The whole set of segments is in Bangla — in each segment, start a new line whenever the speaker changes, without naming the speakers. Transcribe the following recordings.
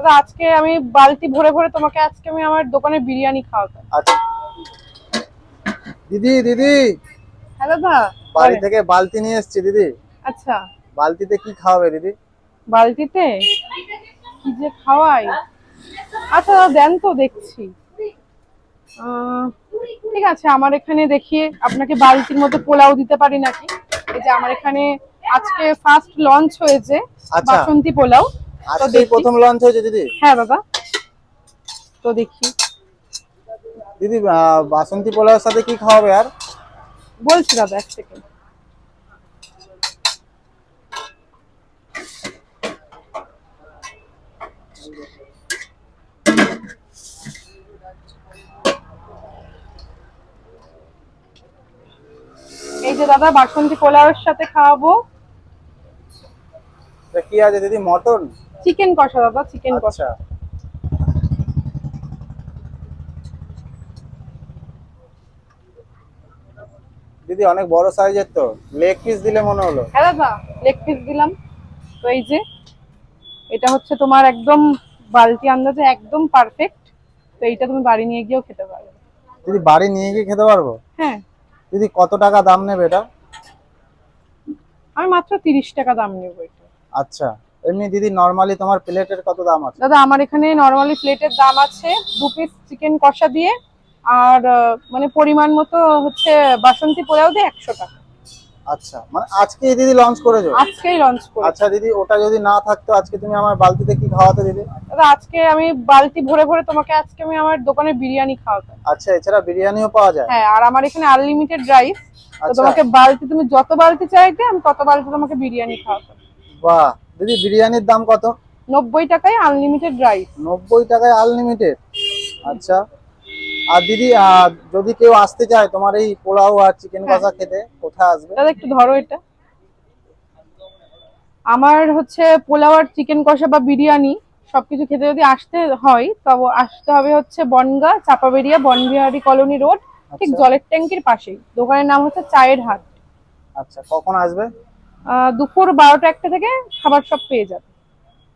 দাদা আজকে আমি বালতি ভরে ভরে তোমাকে আজকে আমি আমার দোকানে বিরিয়ানি খাওয়াবো।
আচ্ছা দিদি দিদি,
হ্যাঁ দাদা
বাড়ি
বলেন।
থেকে বালতি নিয়ে এসেছি দিদি।
আচ্ছা
বালতিতে কি খাওয়াবে দিদি?
বালতিতে কি যে খাওয়াই। আচ্ছা দাদা দেন তো দেখছি। আহ, ঠিক আছে আমার এখানে দেখিয়ে আপনাকে বালতির মধ্যে পোলাও দিতে পারি নাকি। এই যে আমার এখানে আজকে ফার্স্ট লঞ্চ হয়েছে
আচ্ছা,
বাসন্তী পোলাও। তো
আজকেই
দেখি।
প্রথম লঞ্চ হয়েছে দিদি?
হ্যাঁ দাদা তো দেখি
দিদি বাসন্তী পোলাওর সাথে কি খাওয়াবে আর?
বলছি দাদা এক সেকেন্ড। এই যে দাদা বাসন্তী পোলাওয়ের সাথে খাওয়াবো
এটা কি আছে দিদি, মটন?
চিকেন কষা দাদা, চিকেন
আচ্ছা
কষা।
দিদি, অনেক বড় সাইজের তো, লেগ পিস দিলে মনে হলো।
হ্যাঁ দাদা লেগ পিস দিলাম। তো এই যে এটা হচ্ছে তোমার একদম বালতি আন্দাজে একদম পারফেক্ট। তো এইটা তুমি বাড়ি নিয়ে গিয়েও খেতে পারবে।
দিদি বাড়ি নিয়ে গিয়ে খেতে পারবো?
হ্যাঁ
দিদি কত টাকা দাম নেবে এটা?
আমি মাত্র 30 টাকা দাম নেবো এটা।
আচ্ছা, এমনি দিদি নরমালি তোমার প্লেটের কত দাম আছে?
দাদা আমার এখানে নরমালি প্লেটের দাম আছে 2 পিস চিকেন কষা দিয়ে আর মানে পরিমাণ মতো হচ্ছে বাসন্তী পোলাও দিয়ে 100 টাকা।
আচ্ছা, মানে আজকেই দিদি লঞ্চ করেছো?
আজকেই লঞ্চ করেছি।
আচ্ছা দিদি, ওটা যদি না থাকতো আজকে তুমি আমার বালতিতে কি খাওয়াতে দিদি?
দাদা আজকে আমি বালতি ভরে ভরে তোমাকে আজকে আমি আমার দোকানে বিরিয়ানি খাওয়াবো।
আচ্ছা, এছাড়া বিরিয়ানিও পাওয়া যায়?
হ্যাঁ আর আমার এখানে আনলিমিটেড রাইস। তো
আচ্ছা,
তোমাকে বালতি তুমি যত বালতি চাইবে আমি তত বালতি তোমাকে বিরিয়ানি খাওয়াবো।
বাহ। দিদি বিরিয়ানির দাম কত?
90 টাকায় আনলিমিটেড রাইস।
90 টাকায় আনলিমিটেড? আচ্ছা। আর দিদি যদি কেউ আসতে চায় তোমার এই পোলাও আর চিকেন
হ্যাঁ
কষা খেতে, কোথায় আসবে?
দাদা একটু ধরো এটা। আমার হচ্ছে পোলাও আর চিকেন কষা বা বিরিয়ানি সবকিছু খেতে যদি আসতে হয় তবে আসতে হবে হচ্ছে বনগাঁ চাপাবেরিয়া বনবিহারী কলোনি রোড, ঠিক
আচ্ছা
জলের ট্যাঙ্কির পাশেই। দোকানের নাম হচ্ছে চায়ের হাট।
আচ্ছা, কখন আসবে?
দুপুর 12টা 1টা থেকে খাবার সব পেয়ে যাবে।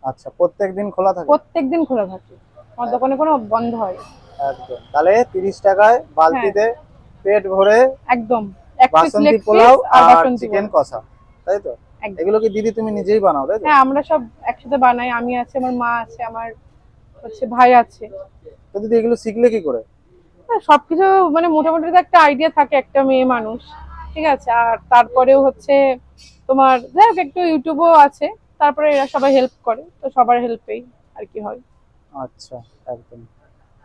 আচ্ছা, প্রত্যেকদিন খোলা থাকে?
প্রত্যেকদিন খোলা থাকে, আমার দোকানে কোনো বন্ধ হয় না।
একদম, তাহলে 30 টাকায়
হ্যাঁ
বালতিতে পেট ভরে
একদম, এক পিস
বাসন্তী
লেগ পিস
পোলাও
আর
আর
বাসন্তী
চিকেন
পোলাও।
কষা, তাই তো?
একদম।
এগুলো কি দিদি তুমি নিজেই বানাও, তাই তো?
হ্যাঁ আমরা সব একসাথে বানাই, আমি আছে আমার মা আছে আমার হচ্ছে ভাই আছে।
তো দিদি এগুলো শিখলে কি করে?
হ্যাঁ, সবকিছু মানে মোটামুটি তো একটা আইডিয়া থাকে একটা মেয়ে মানুষ, ঠিক আছে। আর তারপরেও হচ্ছে তোমার যাই হোক একটু ইউটিউবও আছে, তারপরে এরা সবাই হেল্প করে তো সবার হেল্পেই আর কি হয়।
আচ্ছা, একদম।